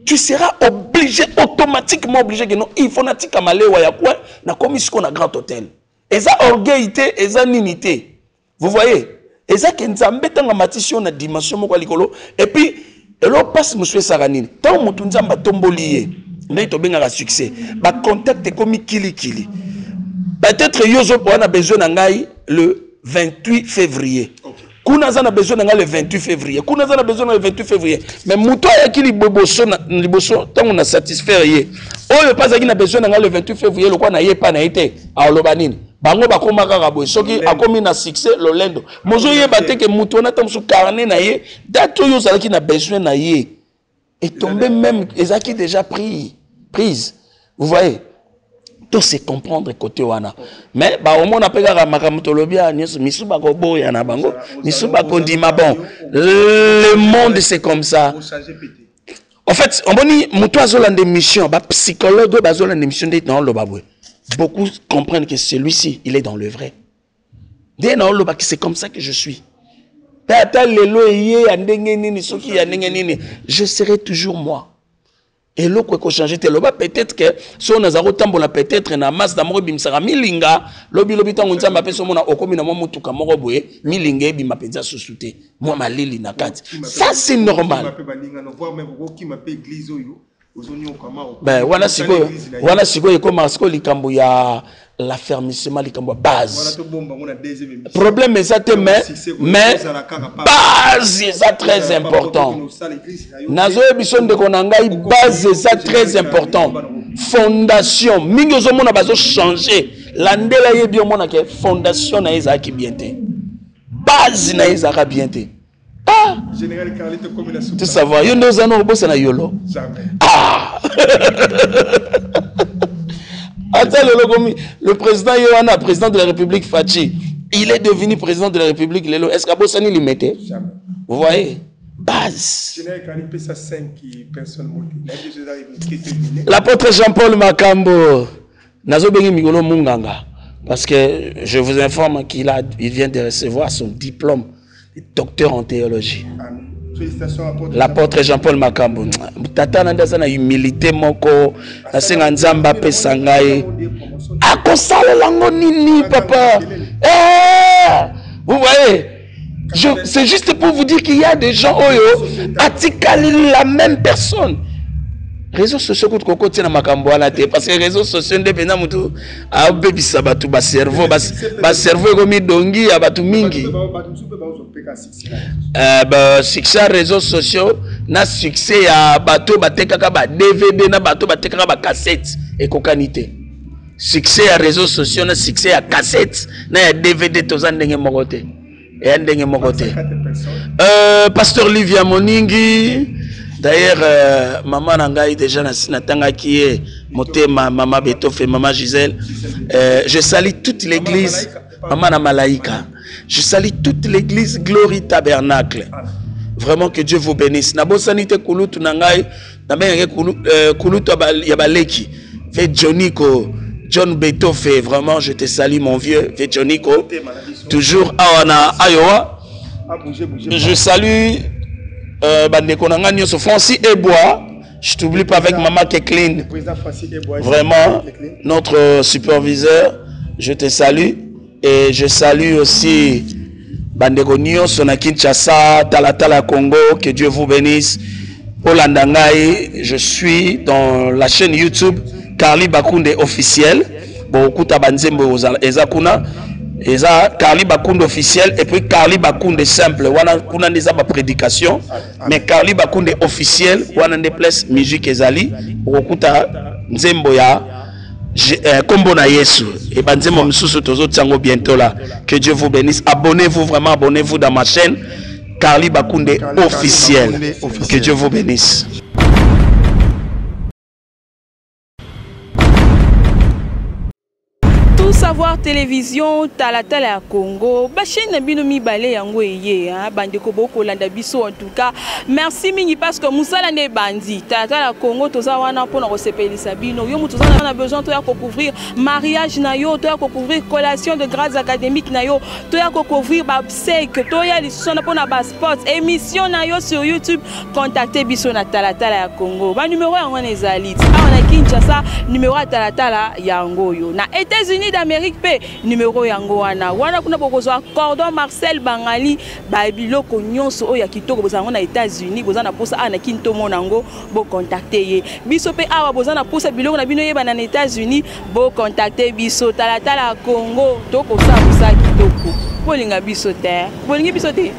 tu seras obligé, automatiquement obligé que non, il faut natika malewa ya quoi, na comme ce qu'on a grand hôtel. Et ça orgueillité, et ça ninité. Vous voyez? Et ça qui nous embête dans la matière na dimension moko likolo. Et puis, elo passe monsieur Saranine. Tant mutu nzamba tombolié, mais to benga succès. Ba contact comme kili. Peut-être yozo on a besoin ngai le 28 février. Kuna zana besoin nga le 28 février. Kuna zana besoin le 28 février. Mais muto ya ki liboso tant on a satisfaire yé. Oyo pas na besoin nga le 28 février le quoi na yé pas na été. A lobanini. Bango bakoma kaka boy. Soki akomi na succès lolendo. Mozo yé baté que muto na tam su carnet na yé. Dato yo zala ki na besoin na yé. Et tomber même ezaki déjà prise. Vous voyez? Tout c'est comprendre côté wana. Mais au moins on appelle à makamutolobia misu bakobo ya na bango misu bakondima bon. Le monde c'est comme ça. En fait, on boni muto azolande mission, ba psychologue bazolande mission de dans le babwe. Beaucoup comprennent que celui-ci, il est dans le vrai. Dès dans le c'est comme ça que je suis. Je serai toujours moi. Et l'eau quoi changer peut-être que si on a tambola peut-être na masse d'amour bimsara milinga lobi tango nzamba pe so mona okomi na mutuka moko boye milinga ebi mapenza susute moi malili na kati ça c'est normal. Ben wana siko comme asko likambo ya l'affermissement likambo base. Problème est ça mais base c'est très important. Nazo bison de konangai base c'est très important. Fondation mingi ozomona bazo changer landela yebi omona ke fondation na eza ki bien te. Base na eza ka bien te. Ah, général Carlito comme la soupe. Tu savoir, yo nous allons bosser na yolo. Jamais. Ah. Attends le président Yohana, président de la République Fachi, il est devenu président de la République Lelo. Est-ce que Bossani lui mettait? Jamais. Vous voyez? Base. Général Carlito ça 5 personnes. L'apôtre Jean-Paul Makambo. Nazo bengi Mikolo Munganga. Parce que je vous informe qu'il vient de recevoir son diplôme de docteur en théologie. L'apôtre Jean-Paul Makambo. Tata Nandasa na humilité moko. Na senga nzamba pesa ngai. Akosala lango nini papa. Vous voyez, c'est juste pour vous dire qu'il y a des gens oyo atikali la même personne. Réseaux sociaux que koko tina makambo ala te parce que réseaux sociaux ndependa mutu a bebisa batu ba cerveau ko mi dongi ya batu mingi. Succès réseaux sociaux na succès ya batu batekaka ba DVD na batu batekaka ba cassette et kokanité. Succès ya réseaux sociaux na succès ya cassette na ya DVD tozandenge mokote. Et ndenge mokote. Pasteur Livia Moningi. D'ailleurs, maman Nangaï déjà natanga qui est motema maman Betofe, maman Gisèle. Je salue toute l'église, maman Namalaïka. Je salue toute l'église Glory Tabernacle. Vraiment que Dieu vous bénisse. Nabo sanité kulutu Nangaï, nabenga kulutu yabaleki. Fait Johniko, John Betofe, vraiment je te salue mon vieux. Fait Johniko, toujours à Iowa. Je salue. Francis Ebois, je t'oublie pas avec maman Keklin. Vraiment, notre superviseur, je te salue. Et je salue aussi Bandegonio, Sonakinchasa, Talatala Congo, que Dieu vous bénisse. Olandangaï, je suis dans la chaîne YouTube Carly Bakunde officiel. Beaucoup Tabanzembo Ezakuna. Eza Carly Bakunde officiel et puis Carly Bakunde simple. Wana kuna neza ba prédication, mais Carly Bakunde officiel wana ne place musique ezali okuta nzembo ya kombo na Yesu et banzembo msusu tozo tsango bientôt là. Que Dieu vous bénisse. Abonnez-vous vraiment, abonnez-vous dans ma chaîne Carly Bakunde officiel. Que Dieu vous bénisse. Savoir télévision talatala Congo bachine bino mi balé yango eye hein bandeko boko landa biso en tout cas merci mingi parce que musala ne bandi talatala Congo toza wana pona resepelisa bino yo mutu on a besoin to ya couvrir mariage na yo to ya couvrir collation de grades académiques na yo to ya couvrir ba sec to ya lisusu na pona ba sports émission na yo sur YouTube contactez biso na talatala ya Congo ba numéro yango ezali on a Kinshasa numéro talatala yango yo na États-Unis d'Amérique pe numéro yango wana kuna bokozwa cordon Marcel Bangali ba biloko nyonso oya kitoko bozango na États-Unis bozana posa ana kinto monango bo contacter ye biso pe awa bozana posa biloko na bino yeba na États-Unis bo contacter biso talatala Congo toko sa kitoko bolinga biso te bolinga biso te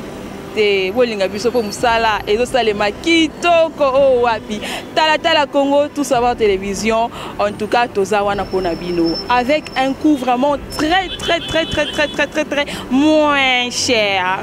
bolinga biso po musala ezo salema kitoko o wapi talatala Congo tout savoir télévision en tout cas toza wana pona bino avec un coût vraiment très moins cher.